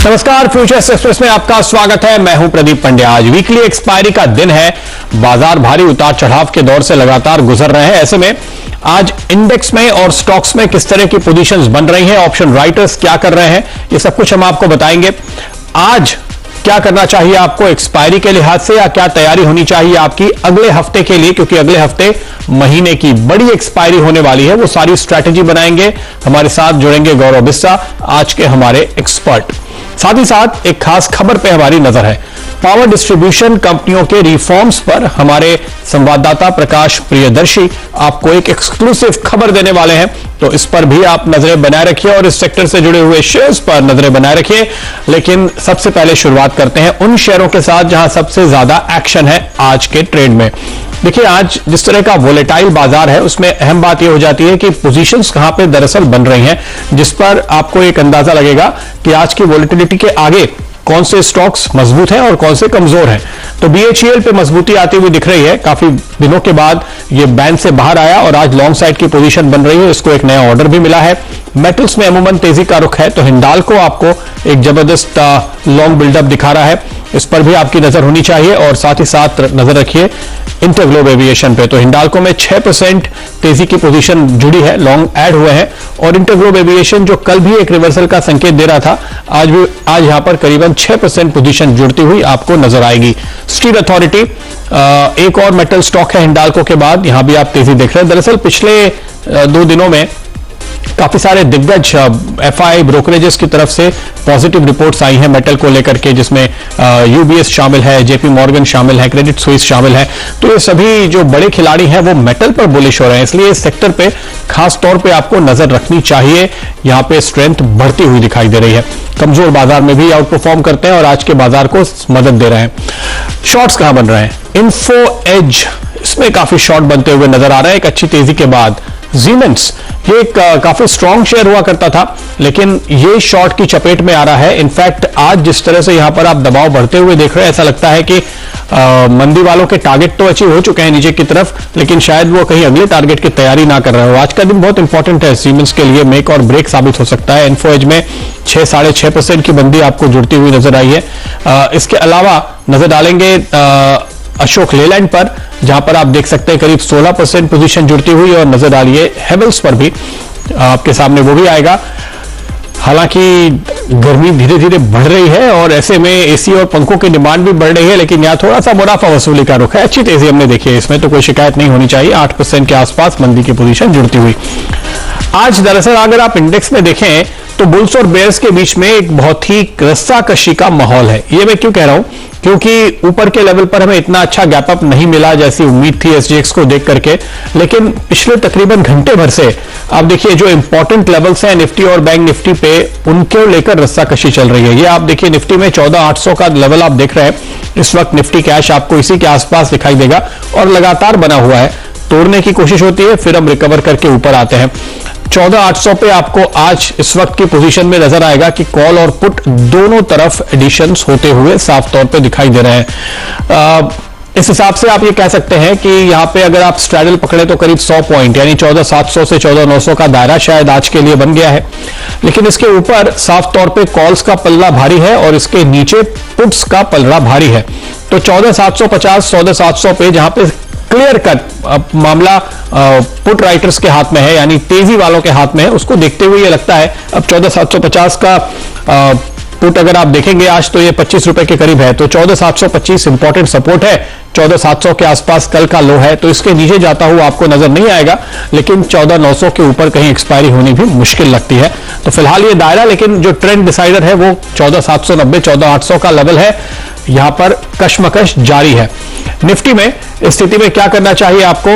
नमस्कार, futures express में आपका स्वागत है। मैं हूं प्रदीप पंड्या। आज वीकली एक्सपायरी का दिन है। बाजार भारी उतार चढ़ाव के दौर से लगातार गुजर रहे हैं। ऐसे में आज इंडेक्स में और स्टॉक्स में किस तरह की पोजीशंस बन रही हैं, ऑप्शन राइटर्स क्या कर रहे हैं, ये सब कुछ हम आपको बताएंगे। आज क्या करना चाहिए आपको एक्सपायरी के लिहाज से, या क्या तैयारी होनी चाहिए आपकी अगले हफ्ते के लिए, क्योंकि अगले हफ्ते महीने की बड़ी एक्सपायरी होने वाली है। वो सारी स्ट्रैटेजी बनाएंगे। हमारे साथ जुड़ेंगे गौरव बिस्सा, आज के हमारे एक्सपर्ट। साथ ही साथ एक खास खबर पे हमारी नजर है। पावर डिस्ट्रीब्यूशन कंपनियों के रिफॉर्म्स पर हमारे संवाददाता प्रकाश प्रियदर्शी आपको एक एक्सक्लूसिव खबर देने वाले हैं, तो इस पर भी आप नजरें बनाए रखिए और इस सेक्टर से जुड़े हुए शेयर्स पर नजरें बनाए रखिए। लेकिन सबसे पहले शुरुआत करते हैं उन शेयरों के साथ जहां सबसे ज्यादा एक्शन है आज के ट्रेड में। देखिए, आज जिस तरह का वोलेटाइल बाजार है उसमें अहम बात यह हो जाती है कि पोजीशंस कहां पे दरअसल बन रही हैं, जिस पर आपको एक अंदाजा लगेगा कि आज की वोलेटिलिटी के आगे कौन से स्टॉक्स मजबूत हैं और कौन से कमजोर हैं। तो BHEL पे मजबूती आती हुई दिख रही है। काफी दिनों के बाद ये बैंड से बाहर आया और आज लॉन्ग साइड की पोजीशन बन रही है। इसको एक नया ऑर्डर भी मिला है। मेटल्स में अमूमन तेजी का रुख है, तो हिंडाल्को आपको एक जबरदस्त लॉन्ग बिल्डअप दिखा रहा है, इस पर भी आपकी नजर होनी चाहिए। और साथ ही साथ नजर रखिए इंटरग्लोब एविएशन पे, तो हिंडाल्को में 6% तेजी की पोजीशन जुड़ी है, लॉन्ग ऐड हुए हैं। और इंटरग्लोब एविएशन जो कल भी एक रिवर्सल का संकेत दे रहा था, आज यहां पर करीबन 6% पोजीशन जुड़ती हुई आपको नजर आएगी। स्टील अथॉरिटी एक और मेटल स्टॉक है हिंडाल्को के बाद, यहां भी आप तेजी देख रहे हैं। दरअसल पिछले 2 दिनों में काफी सारे दिग्गज FI ब्रोकरेजेस की तरफ से पॉजिटिव रिपोर्ट्स आई हैं मेटल को लेकर के, जिसमें UBS शामिल है, JP मॉर्गन शामिल है, क्रेडिट स्विस शामिल है। तो ये सभी जो बड़े खिलाड़ी हैं वो मेटल पर बुलिश हो रहे हैं, इसलिए इस सेक्टर पे खास तौर पे आपको नजर रखनी चाहिए। यहां पे स्ट्रेंथ बढ़ती हुई दिखाई दे रही है। कमजोर बाजार में भी आउट परफॉर्म करते हैं और आज के बाजार को मदद दे रहे हैं। शॉर्ट्स कहां बन रहे हैं? इन्फो एज, इसमें काफी शॉर्ट बनते हुए नजर आ रहा है एक अच्छी तेजी के बाद। Siemens, ये एक काफी स्ट्रॉन्ग शेयर हुआ करता था, लेकिन ये शॉर्ट की चपेट में आ रहा है। इनफैक्ट आज जिस तरह से यहां पर आप दबाव बढ़ते हुए देख रहे हैं, ऐसा लगता है कि मंदी वालों के टारगेट तो अचीव हो चुके हैं नीचे की तरफ, लेकिन शायद वो कहीं अगले टारगेट की तैयारी ना कर रहे हो। आज का दिन बहुत इंपॉर्टेंट है Siemens के लिए, मेक और ब्रेक साबित हो सकता है। इन्फो एज में 6-6.5% की मंदी आपको जुड़ती हुई नजर आई है। इसके अलावा नजर डालेंगे अशोक लेलैंड पर, जहां पर आप देख सकते हैं करीब 16% पोजीशन जुड़ती हुई, और नजर डालिए हेवल्स पर भी आपके सामने वो भी आएगा। हालांकि गर्मी धीरे धीरे बढ़ रही है और ऐसे में एसी और पंखों की डिमांड भी बढ़ रही है, लेकिन यहां थोड़ा सा मुनाफा वसूली का रुख है। अच्छी तेजी हमने देखी है, इसमें तो कोई शिकायत नहीं होनी चाहिए। 8% के आसपास मंदी की पोजीशन जुड़ती हुई। आज दरअसल अगर आप इंडेक्स में देखें तो बुल्स और बेयर्स के बीच में एक बहुत ही रस्साकशी का माहौल है। ये मैं क्यों कह रहा हूं? क्योंकि ऊपर के लेवल पर हमें इतना अच्छा गैप अप नहीं मिला जैसी उम्मीद थी SGX को देख करके, लेकिन पिछले तकरीबन घंटे भर से आप देखिए जो इंपॉर्टेंट लेवल्स हैं निफ्टी और बैंक निफ्टी पे, उनके लेकर रस्साकशी चल रही है। ये आप देखिए निफ्टी में 14,800 का लेवल आप देख रहे हैं। इस वक्त निफ्टी कैश आपको इसी के आसपास दिखाई देगा और लगातार बना हुआ है। तोड़ने की कोशिश होती है, फिर हम रिकवर करके ऊपर आते हैं। 14,800 पे आपको आज इस वक्त की पोजीशन में नजर आएगा कि कॉल और पुट दोनों तरफ एडिशंस होते हुए साफ तौर पे दिखाई दे रहे हैं। इस हिसाब से आप ये कह सकते हैं कि यहां पे अगर आप स्ट्रैडल पकड़े तो करीब 100 पॉइंट यानी 14,700 से 14,900 का दायरा शायद आज के लिए बन गया है। लेकिन इसके ऊपर साफ तौर पे कॉल्स का पल्ला भारी है और इसके नीचे पुट्स का पल्ला भारी है। तो 14,750 14,700 पे जहां पे क्लियर कट मामला पुट राइटर्स के हाथ में है, यानी तेजी वालों के हाथ में है, उसको देखते हुए ये लगता है अब 14,750 का पुट अगर आप देखेंगे आज तो ये 25 रुपए के करीब है। तो 14,725 इंपॉर्टेंट सपोर्ट है। 14,700 के आसपास कल का लो है, तो इसके नीचे जाता हुआ आपको नजर नहीं आएगा, लेकिन 14,900 के ऊपर कहीं एक्सपायरी होनी भी मुश्किल लगती है। तो फिलहाल ये दायरा, लेकिन जो ट्रेंड डिसाइडर है वो 14,790 14,800 का लेवल है। यहां पर कशमकश जारी है। निफ्टी में स्थिति में क्या करना चाहिए आपको,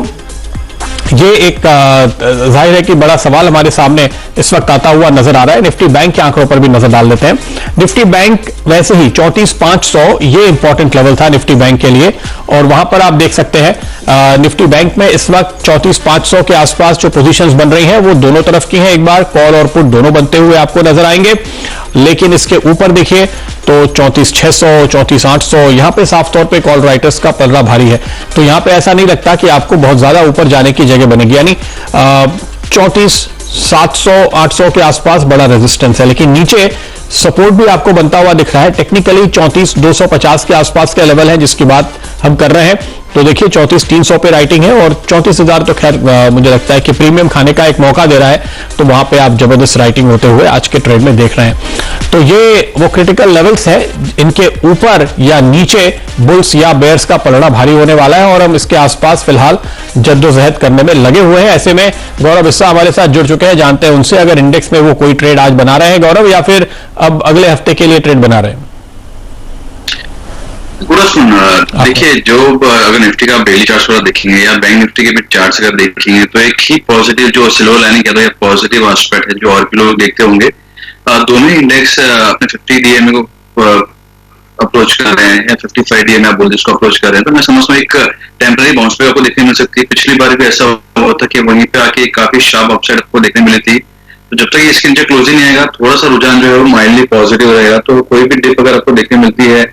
ये एक जाहिर है कि बड़ा सवाल हमारे सामने इस वक्त आता हुआ नजर आ रहा है। निफ्टी बैंक के आंकड़ों पर भी नजर डाल देते हैं। निफ्टी बैंक वैसे ही 34,500 ये इंपॉर्टेंट लेवल था निफ्टी बैंक के लिए, और वहां पर आप देख सकते हैं निफ्टी बैंक में इस वक्त 34,500 के आसपास जो पोजीशंस बन रही हैं वो दोनों तरफ की हैं। एक बार कॉल और पुट दोनों बनते हुए आपको नजर आएंगे, लेकिन इसके ऊपर देखिए तो 34,600 34,800 यहां पे साफ तौर पे कॉल राइटर्स का पल्ला भारी है। तो यहां पे ऐसा नहीं लगता कि आपको बहुत ज्यादा ऊपर जाने की जगह बनेगी, यानी 34,700 800 के आसपास बड़ा रेजिस्टेंस है, लेकिन नीचे सपोर्ट भी आपको बनता हुआ दिख रहा है। टेक्निकली 34,250 के आसपास का लेवल है जिसकी बात हम कर रहे हैं। तो देखिए 34,300 पे राइटिंग है और 34,000 तो खैर मुझे लगता है कि प्रीमियम खाने का एक मौका दे रहा है, तो वहां पे आप जबरदस्त राइटिंग होते हुए आज के ट्रेड में देख रहे हैं। तो ये वो क्रिटिकल लेवल्स है, इनके ऊपर या नीचे बुल्स या बेयर्स का पलड़ा भारी होने वाला है और हम इसके आसपास फिलहाल जद्दोजहद करने में लगे हुए हैं। ऐसे में गौरव हिस्सा हमारे साथ जुड़ चुके हैं, जानते हैं उनसे अगर इंडेक्स में वो कोई ट्रेड आज बना रहे हैं गौरव, या फिर अब अगले हफ्ते के लिए ट्रेड बना रहे हैं। देखिए, जो अगर निफ्टी का डेली चार्ट वाला देखेंगे या बैंक निफ्टी के भी चार्ट्स अगर देखेंगे तो एक ही पॉजिटिव जो सिल्वर लाइनिंग कहते हैं पॉजिटिव एस्पेक्ट है जो और भी लोग देखते होंगे। दोनों इंडेक्स अपने 50 डीएमए को अप्रोच कर रहे हैं या 55 डीएमए आप बोलते इसको अप्रोच कर रहे हैं, तो मैं समझता हूँ एक टेम्पररी बाउंस बैक आपको देखने मिल सकती है। पिछली बार भी ऐसा हुआ था कि वहीं पे आके काफी शार्प अपसाइड आपको देखने मिली थी। तो जब तक इसके नीचे क्लोजिंग नहीं आएगा थोड़ा सा रुझान जो है वो माइल्डली पॉजिटिव रहेगा। तो कोई भी डिप अगर आपको देखने मिलती है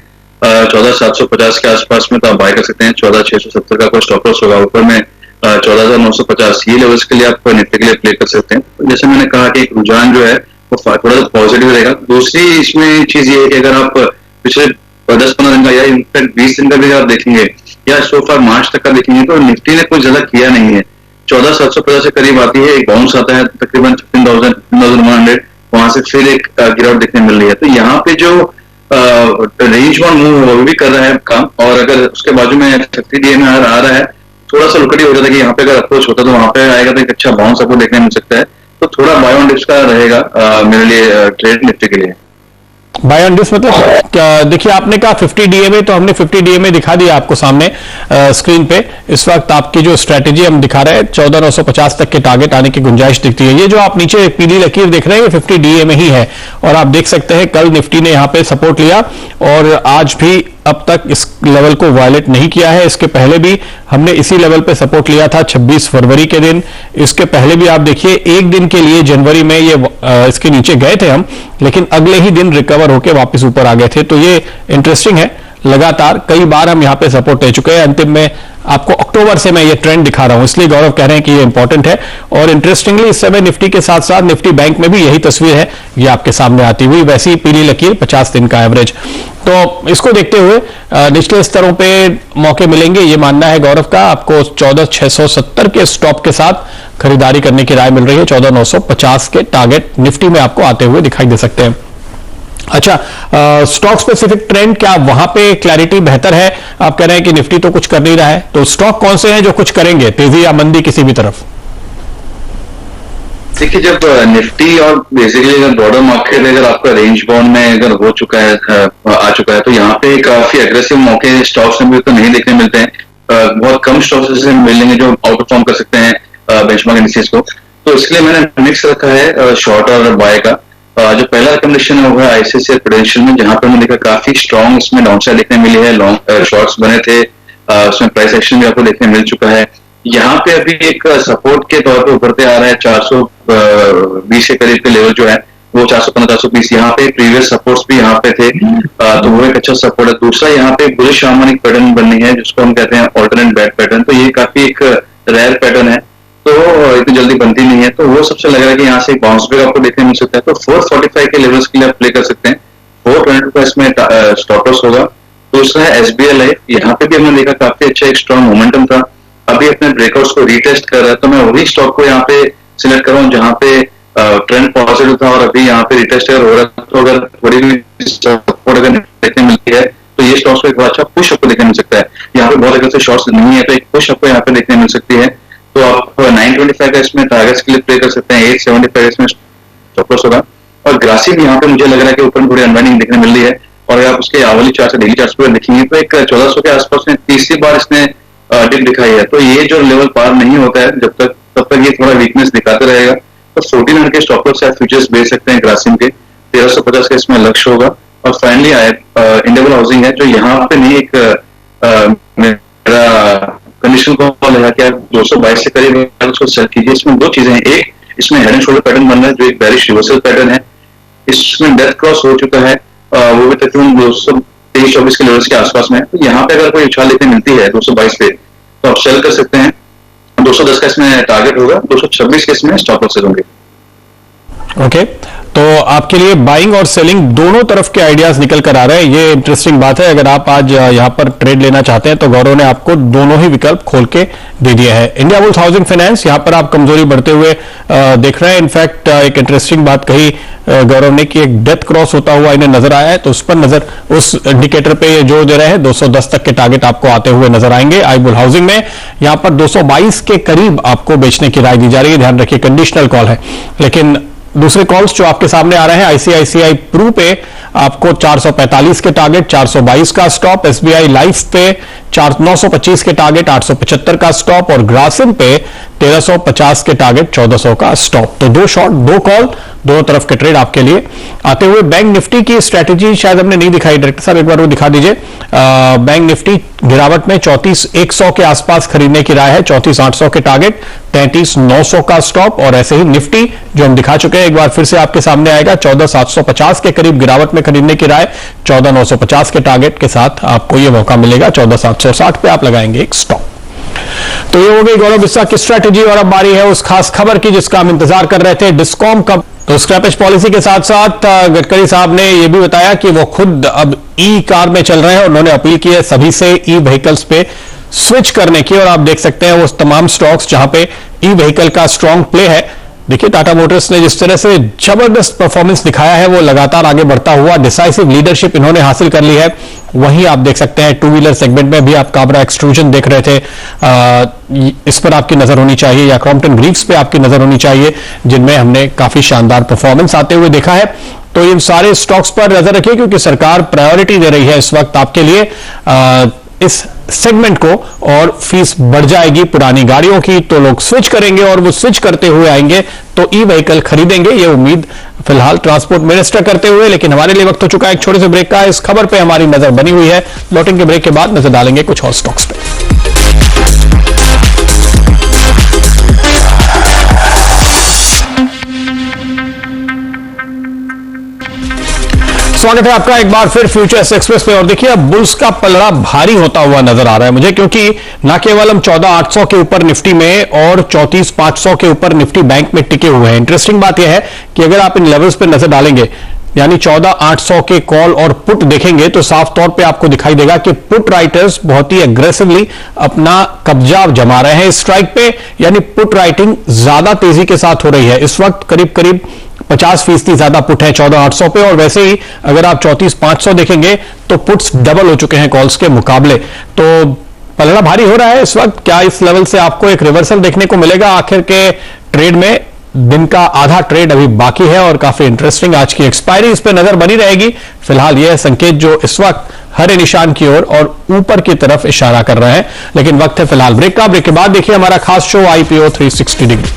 14,750 के आसपास में तो आप बाय कर सकते हैं। 14,670 का कोई स्टॉप लॉस होगा, ऊपर में 14,950 ये लेवल्स के लिए आप निफ्टी के लिए प्ले कर सकते हैं। तो जैसे मैंने कहा कि एक रुझान जो है वो थोड़ा सा पॉजिटिव रहेगा। दूसरी इसमें चीज ये है कि अगर आप पिछले 10-15 दिन का या इनफैक्ट 20 दिन का भी आप देखेंगे या सो फार मार्च तक का देखेंगे तो निफ्टी ने कुछ ज्यादा किया नहीं है। 14,750 से करीब आती है, एक बाउंस आता है तकरीबन 15,100, वहां से फिर एक गिरावट देखने मिल रही है। तो यहाँ पे जो रेंज वन मूव वो भी कर रहा है काम, और अगर उसके बाजू में 50 डीएमए आ रहा है थोड़ा सा लुकड़ी हो जाता है कि यहाँ पे अगर अप्रोच होता तो वहां पे आएगा तो एक अच्छा बाउंस आपको देखने मिल सकता है। तो थोड़ा बाय ऑन डिप्स का रहेगा मेरे लिए ट्रेड निफ्टी के लिए। बाय ऑन डिप्स मतलब देखिए आपने कहा 50 डीएमए, तो हमने 50 डीएमए दिखा दिया आपको सामने स्क्रीन पे। इस वक्त आपकी जो स्ट्रेटेजी हम दिखा रहे हैं 14,950 तक के टारगेट आने की गुंजाइश दिखती है। ये जो आप नीचे पीली लकीर देख रहे हैं ये 50 डीएमए ही है, और आप देख सकते हैं कल निफ्टी ने यहाँ पे सपोर्ट लिया और आज भी अब तक इस लेवल को वायलेट नहीं किया है। इसके पहले भी हमने इसी लेवल पे सपोर्ट लिया था 26 फरवरी के दिन। इसके पहले भी आप देखिए एक दिन के लिए जनवरी में ये इसके नीचे गए थे हम, लेकिन अगले ही दिन रिकवर होकर वापस ऊपर आ गए थे। तो ये इंटरेस्टिंग है, लगातार कई बार हम यहाँ पे सपोर्ट ले चुके हैं। अंतिम में आपको अक्टूबर से मैं ये ट्रेंड दिखा रहा हूं, इसलिए गौरव कह रहे हैं कि ये इंपॉर्टेंट है। और इंटरेस्टिंगली इस समय निफ्टी के साथ साथ निफ्टी बैंक में भी यही तस्वीर है, ये आपके सामने आती हुई वैसी पीली लकीर 50 दिन का एवरेज। तो इसको देखते हुए निचले स्तरों पे मौके मिलेंगे, ये मानना है गौरव का। आपको 14,670 के स्टॉप के साथ खरीदारी करने की राय मिल रही है। 14,950 के टारगेट निफ्टी में आपको आते हुए दिखाई दे सकते हैं। अच्छा, स्टॉक स्पेसिफिक ट्रेंड, क्या वहां पे क्लैरिटी बेहतर है? आप कह रहे हैं कि निफ्टी तो कुछ कर नहीं रहा है, तो स्टॉक कौन से हैं जो कुछ करेंगे, तेजी या मंदी किसी भी तरफ? देखिए, जब निफ्टी और बेसिकली अगर ब्रॉडर मार्केट अगर आपका रेंज बाउंड में अगर हो चुका है आ चुका है तो यहाँ पे काफी एग्रेसिव मौके स्टॉक्स में भी तो नहीं देखने मिलते हैं। बहुत कम स्टॉक्स से मिलेंगे जो आउट परफॉर्म कर सकते हैं बेंचमार्क इंडिसेस को। तो इसके लिए मैंने मिक्स रखा है शॉर्ट और बाय का। जो पहला रिकमेंडेशन है वो है आईसीआईसीआई प्रूडेंशियल में, जहां पर मैंने देखा काफी स्ट्रॉन्ग इसमें डाउनसाइड देखने मिली है। लॉन्ग शॉर्ट्स बने थे, उसमें प्राइस एक्शन भी आपको देखने मिल चुका है। यहाँ पे अभी एक सपोर्ट के तौर पे उभरते आ रहा है 420 के करीब के लेवल जो है वो 415-420। यहाँ पे प्रीवियस सपोर्ट्स भी यहाँ पे थे, तो वो एक अच्छा सपोर्ट है। दूसरा यहाँ पे बुलिश हार्मोनिक पैटर्न बननी है जिसको हम कहते हैं ऑल्टरनेट बैक पैटर्न। तो ये काफी एक रेयर पैटर्न है, तो इतनी जल्दी बनती नहीं है। तो वो सबसे लग रहा है कि यहाँ से एक बाउंस बैक आपको देखने मिल सकता है। तो 445 के लेवल्स के लिए आप प्ले कर सकते हैं। 420 का इसमें स्टॉप लॉस होगा। दूसरा है एसबीआई लाइफ, यहाँ पे भी हमने देखा काफी अच्छा एक स्ट्रॉन्ग मोमेंटम था, अभी अपने ब्रेकआउट्स को रीटेस्ट कर रहा है। तो मैं वही स्टॉक को यहाँ पे सिलेक्ट कर रहा हूँ जहाँ पे ट्रेंड पॉजिटिव था और अभी यहाँ पे रिटेस्ट अगर हो रहा है। तो अगर थोड़ी भी सपोर्ट अगर देखने मिलती है तो ये स्टॉक्स को एक अच्छा पुश आपको देखने मिल सकता है। यहाँ पे बहुत अगर से शॉर्ट्स नहीं है तो एक पुश आपको यहाँ पे देखने मिल सकती है। तो आप 925 का इसमें टारगेट्स के लिए प्ले कर सकते हैं। 875 इसमें स्टॉप लॉस होगा। और ग्रासिम यहाँ पे मुझे लग रहा है कि ऊपर में थोड़ी अनवाइंडिंग देखने मिल रही है। और अगर आप उसके आवली चार्ट से डेली चार्ट पर देखेंगे तो एक 1400 के आसपास में तीसरी बार इसने डिप दिखाई है। तो ये जो लेवल पार नहीं होता है जब तक, तब तक ये थोड़ा वीकनेस दिखाते रहेगा। तो 1400 के स्टॉप लॉस से फ्यूचर्स बेच सकते हैं ग्रासिम के। 1350 का इसमें लक्ष्य होगा। और फाइनली इंडियन हाउसिंग है जो यहाँ पे नहीं एक मेरा कंडीशन कॉल है कि आप 222 से करीब उसको सेल कीजिए। इसमें दो चीजें हैं, एक इसमें हेड एंड शोल्डर पैटर्न बन रहा है जो एक बेरिश रिवर्सल पैटर्न है। इसमें डेथ क्रॉस हो चुका है, वो भी तकरीबन 223-24 के लेवल्स के आसपास में। तो यहाँ पे अगर कोई उछाल देखने मिलती है 222 पे तो आप सेल कर सकते हैं। 210 का इसमें टारगेट होगा, 226 के इसमें स्टॉप लॉसेस होंगे। ओके, तो आपके लिए बाइंग और सेलिंग दोनों तरफ के आइडियाज निकल कर आ रहे हैं। ये इंटरेस्टिंग बात है। अगर आप आज यहां पर ट्रेड लेना चाहते हैं तो गौरव ने आपको दोनों ही विकल्प खोल के दे दिए हैं। इंडियाबुल्स हाउसिंग फाइनेंस, यहां पर आप कमजोरी बढ़ते हुए देख रहे हैं। इनफैक्ट एक इंटरेस्टिंग बात कही गौरव ने कि एक डेथ क्रॉस होता हुआ इन्हें नजर आया है, तो उस पर नजर, उस इंडिकेटर पे ये जोर दे रहे हैं। 210 तक के टारगेट आपको आते हुए नजर आएंगे। आईबुल हाउसिंग में यहां पर 222 के करीब आपको बेचने की राय दी जा रही है। ध्यान रखिए कंडीशनल कॉल है, लेकिन दूसरे कॉल्स जो आपके सामने आ रहे हैं, आईसीआईसीआई प्रू पे आपको 445 के टारगेट, 422 का स्टॉप, एसबीआई लाइफ पे 925 के टारगेट, 875 का स्टॉप, और ग्रासिम पे 1350 के टारगेट, 1400 का स्टॉप। तो दो शॉट, दो कॉल, दोनों तरफ के ट्रेड आपके लिए आते हुए। बैंक निफ्टी की स्ट्रेटेजी शायद हमने नहीं दिखाई, डायरेक्टर साहब एक बार वो दिखा दीजिए। बैंक निफ्टी गिरावट में 34,100 के आसपास खरीदने की राय है, 34,800 के टारगेट, 33,900 का स्टॉप, और ऐसे ही निफ्टी जो हम दिखा चुके हैं एक बार फिर से आपके सामने आएगा, 14,750 के करीब गिरावट में खरीदने की राय, 14,950 के टारगेट के साथ आपको यह मौका मिलेगा। 14,760 पे आप लगाएंगे एक स्टॉप। तो ये हो गई गौरव बिस्सा की स्ट्रेटेजी, और अब बारी है उस खास खबर की जिसका हम इंतजार कर रहे थे, डिस्कॉम का। तो स्क्रैपेज पॉलिसी के साथ साथ गडकरी साहब ने यह भी बताया कि वो खुद अब ई कार में चल रहे हैं, और उन्होंने अपील की है सभी से ई व्हीकल्स पे स्विच करने की। और आप देख सकते हैं वो तमाम स्टॉक्स जहां पे ई व्हीकल का स्ट्रॉन्ग प्ले है। देखिए टाटा मोटर्स ने जिस तरह से जबरदस्त परफॉर्मेंस दिखाया है, वो लगातार आगे बढ़ता हुआ डिसाइसिव लीडरशिप इन्होंने हासिल कर ली है। वहीं आप देख सकते हैं टू व्हीलर सेगमेंट में भी आप काबरा एक्सट्रूजन देख रहे थे, इस पर आपकी नजर होनी चाहिए, या क्रॉम्पटन ग्रीव्स पे आपकी नजर होनी चाहिए, जिनमें हमने काफी शानदार परफॉर्मेंस आते हुए देखा है। तो इन सारे स्टॉक्स पर नजर रखिए, क्योंकि सरकार प्रायोरिटी दे रही है इस वक्त आपके लिए इस सेगमेंट को, और फीस बढ़ जाएगी पुरानी गाड़ियों की, तो लोग स्विच करेंगे, और वो स्विच करते हुए आएंगे तो ई व्हीकल खरीदेंगे, ये उम्मीद फिलहाल ट्रांसपोर्ट मिनिस्टर करते हुए। लेकिन हमारे लिए वक्त हो चुका है एक छोटे से ब्रेक का। इस खबर पे हमारी नजर बनी हुई है, लौटेंगे ब्रेक के बाद नजर डालेंगे कुछ और स्टॉक्स पे। स्वागत है आपका एक बार फिर फ्यूचर्स एक्सप्रेस पे। और देखिए अब बुल्स का पलड़ा भारी होता हुआ नजर आ रहा है मुझे, क्योंकि न केवल हम 14,800 के ऊपर निफ्टी में और 34,500 के ऊपर निफ्टी बैंक में टिके हुए हैं। इंटरेस्टिंग बात यह है कि अगर आप इन लेवल्स पे नजर डालेंगे, यानी 14,800 के कॉल और पुट देखेंगे, तो साफ तौर पे आपको दिखाई देगा कि पुट राइटर्स बहुत ही एग्रेसिवली अपना कब्जा जमा रहे हैं स्ट्राइक पे, यानी पुट राइटिंग ज्यादा तेजी के साथ हो रही है। इस वक्त करीब करीब 50% ज्यादा पुट है 14,800 पे, और वैसे ही अगर आप 34,500 देखेंगे तो पुट्स डबल हो चुके हैं कॉल्स के मुकाबले। तो पलड़ा भारी हो रहा है इस वक्त। क्या इस लेवल से आपको एक रिवर्सल देखने को मिलेगा आखिर के ट्रेड में? दिन का आधा ट्रेड अभी बाकी है और काफी इंटरेस्टिंग आज की एक्सपायरी इस पर नजर बनी रहेगी। फिलहाल यह संकेत जो इस वक्त हरे निशान की ओर और ऊपर की तरफ इशारा कर रहे हैं, लेकिन वक्त है फिलहाल ब्रेक का। ब्रेक के बाद देखिए हमारा खास शो IPO 360 डिग्री।